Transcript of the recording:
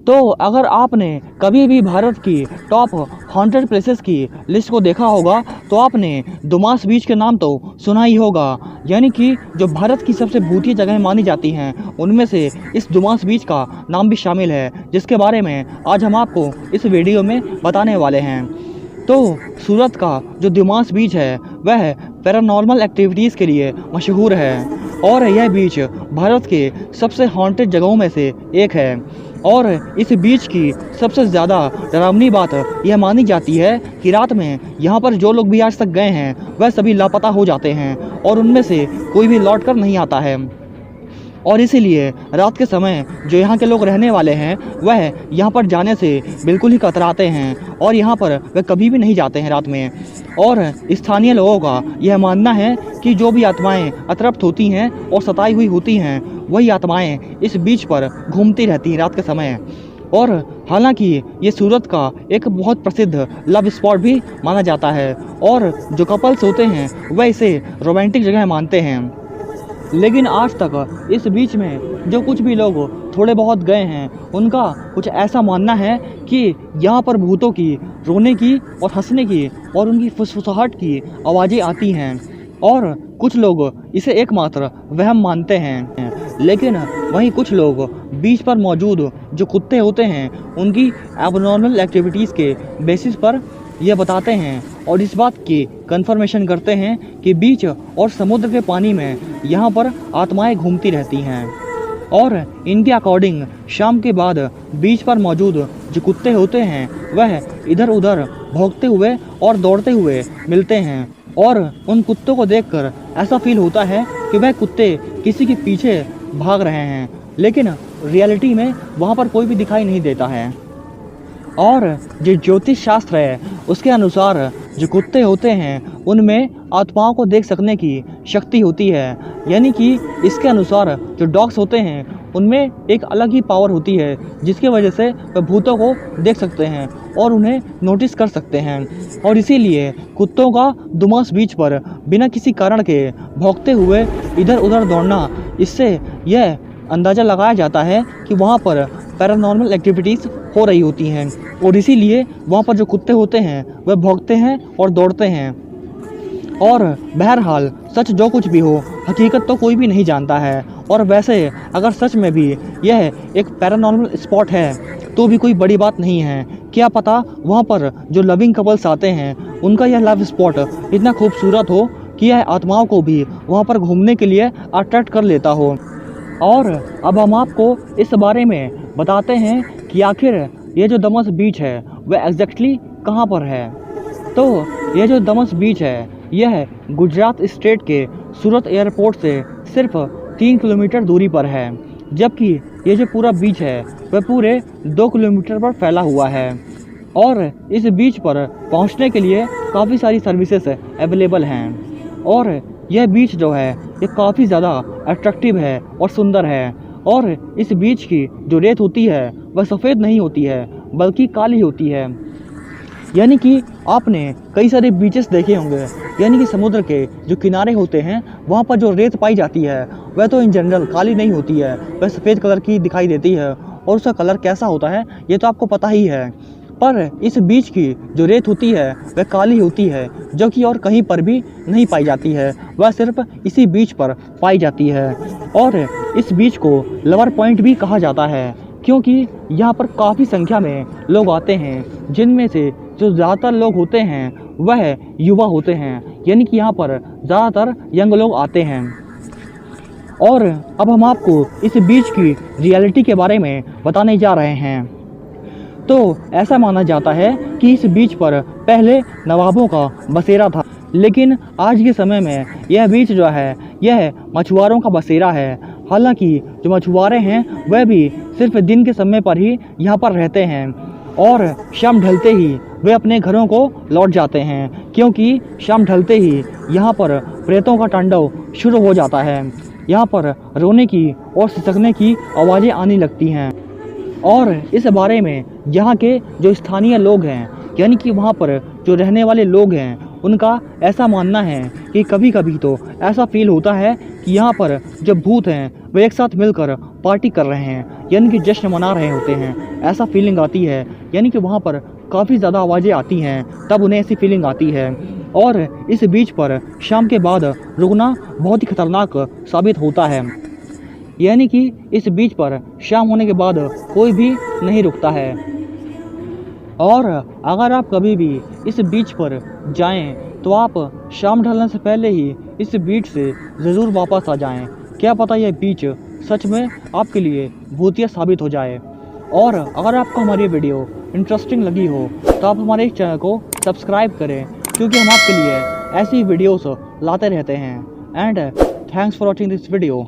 तो अगर आपने कभी भी भारत की टॉप 100 प्लेसेस की लिस्ट को देखा होगा तो आपने दुमास बीच के नाम तो सुना ही होगा। यानी कि जो भारत की सबसे भूतिया जगह मानी जाती हैं उनमें से इस दुमास बीच का नाम भी शामिल है, जिसके बारे में आज हम आपको इस वीडियो में बताने वाले हैं। तो सूरत का जो दुमास बीच है वह पैरानॉर्मल एक्टिविटीज़ के लिए मशहूर है और यह बीच भारत के सबसे हॉन्टेड जगहों में से एक है। और इस बीच की सबसे ज़्यादा डरावनी बात यह मानी जाती है कि रात में यहाँ पर जो लोग भी आज तक गए हैं वह सभी लापता हो जाते हैं और उनमें से कोई भी लौट कर नहीं आता है। और इसीलिए रात के समय जो यहाँ के लोग रहने वाले हैं वह यहाँ पर जाने से बिल्कुल ही कतराते हैं और यहाँ पर वे कभी भी नहीं जाते हैं रात में। और स्थानीय लोगों का यह मानना है कि जो भी आत्माएं अतृप्त होती हैं और सताई हुई होती हैं वही आत्माएं इस बीच पर घूमती रहती हैं रात के समय। और हालांकि ये सूरत का एक बहुत प्रसिद्ध लव स्पॉट भी माना जाता है और जो कपल्स होते हैं वह इसे रोमांटिक जगह मानते हैं। लेकिन आज तक इस बीच में जो कुछ भी लोग थोड़े बहुत गए हैं उनका कुछ ऐसा मानना है कि यहाँ पर भूतों की रोने की और हंसने की और उनकी फुसफुसाहट की आवाज़ें आती हैं और कुछ लोग इसे एकमात्र वहम मानते हैं। लेकिन वहीं कुछ लोग बीच पर मौजूद जो कुत्ते होते हैं उनकी एबनॉर्मल एक्टिविटीज़ के बेसिस पर यह बताते हैं और इस बात की कंफर्मेशन करते हैं कि बीच और समुद्र के पानी में यहाँ पर आत्माएं घूमती रहती हैं। और इनके अकॉर्डिंग शाम के बाद बीच पर मौजूद जो कुत्ते होते हैं वह इधर उधर भौंकते हुए और दौड़ते हुए मिलते हैं और उन कुत्तों को देखकर ऐसा फील होता है कि वह कुत्ते किसी के पीछे भाग रहे हैं, लेकिन रियलिटी में वहाँ पर कोई भी दिखाई नहीं देता है। और जो ज्योतिष शास्त्र है उसके अनुसार जो कुत्ते होते हैं उनमें आत्माओं को देख सकने की शक्ति होती है। यानी कि इसके अनुसार जो डॉग्स होते हैं उनमें एक अलग ही पावर होती है जिसकी वजह से वे भूतों को देख सकते हैं और उन्हें नोटिस कर सकते हैं। और इसीलिए कुत्तों का दुमास बीच पर बिना किसी कारण के भौंकते हुए इधर उधर दौड़ना, इससे यह अंदाज़ा लगाया जाता है कि वहाँ पर पैरानॉर्मल एक्टिविटीज़ हो रही होती हैं और इसीलिए वहाँ पर जो कुत्ते होते हैं वह भौंकते हैं और दौड़ते हैं। और बहरहाल सच जो कुछ भी हो, हकीकत तो कोई भी नहीं जानता है। और वैसे अगर सच में भी यह एक पैरानॉर्मल स्पॉट है तो भी कोई बड़ी बात नहीं है। क्या पता वहाँ पर जो लविंग कपल्स आते हैं उनका यह लव स्पॉट इतना खूबसूरत हो कि यह आत्माओं को भी वहाँ पर घूमने के लिए अट्रैक्ट कर लेता हो। और अब हम आपको इस बारे में बताते हैं कि आखिर ये जो दमस बीच है वह एग्जैक्टली कहाँ पर है। तो ये जो दमस बीच है यह गुजरात स्टेट के सूरत एयरपोर्ट से सिर्फ 3 किलोमीटर दूरी पर है, जबकि ये जो पूरा बीच है वह पूरे 2 किलोमीटर पर फैला हुआ है। और इस बीच पर पहुंचने के लिए काफ़ी सारी सर्विसेज अवेलेबल हैं। और यह बीच जो है ये काफ़ी ज़्यादा अट्रैक्टिव है और सुंदर है। और इस बीच की जो रेत होती है वह सफ़ेद नहीं होती है बल्कि काली होती है। यानी कि आपने कई सारे बीचेस देखे होंगे, यानी कि समुद्र के जो किनारे होते हैं वहाँ पर जो रेत पाई जाती है वह तो इन जनरल काली नहीं होती है, वह सफ़ेद कलर की दिखाई देती है। और उसका कलर कैसा होता है ये तो आपको पता ही है। पर इस बीच की जो रेत होती है वह काली होती है, जो कि और कहीं पर भी नहीं पाई जाती है, वह सिर्फ इसी बीच पर पाई जाती है। और इस बीच को लवर पॉइंट भी कहा जाता है क्योंकि यहाँ पर काफ़ी संख्या में लोग आते हैं, जिनमें से जो ज़्यादातर लोग होते हैं वह युवा होते हैं। यानी कि यहाँ पर ज़्यादातर यंग लोग आते हैं। और अब हम आपको इस बीच की रियलिटी के बारे में बताने जा रहे हैं। तो ऐसा माना जाता है कि इस बीच पर पहले नवाबों का बसेरा था, लेकिन आज के समय में यह बीच जो है यह मछुआरों का बसेरा है। हालांकि जो मछुआरे हैं वह भी सिर्फ दिन के समय पर ही यहाँ पर रहते हैं और शाम ढलते ही वे अपने घरों को लौट जाते हैं, क्योंकि शाम ढलते ही यहाँ पर प्रेतों का तांडव शुरू हो जाता है। यहाँ पर रोने की और सिसकने की आवाज़ें आने लगती हैं। और इस बारे में यहाँ के जो स्थानीय लोग हैं, यानी कि वहाँ पर जो रहने वाले लोग हैं, उनका ऐसा मानना है कि कभी कभी तो ऐसा फील होता है कि यहाँ पर जो भूत हैं वो एक साथ मिलकर पार्टी कर रहे हैं, यानी कि जश्न मना रहे होते हैं, ऐसा फीलिंग आती है। यानी कि वहाँ पर काफ़ी ज़्यादा आवाज़ें आती हैं, तब उन्हें ऐसी फीलिंग आती है। और इस बीच पर शाम के बाद रुकना बहुत ही खतरनाक साबित होता है, यानी कि इस बीच पर शाम होने के बाद कोई भी नहीं रुकता है। और अगर आप कभी भी इस बीच पर जाएं तो आप शाम ढलने से पहले ही इस बीच से ज़रूर वापस आ जाएं। क्या पता यह बीच सच में आपके लिए भूतिया साबित हो जाए। और अगर आपको हमारी वीडियो इंटरेस्टिंग लगी हो तो आप हमारे इस चैनल को सब्सक्राइब करें, क्योंकि हम आपके लिए ऐसी वीडियोस लाते रहते हैं। And thanks for watching this video.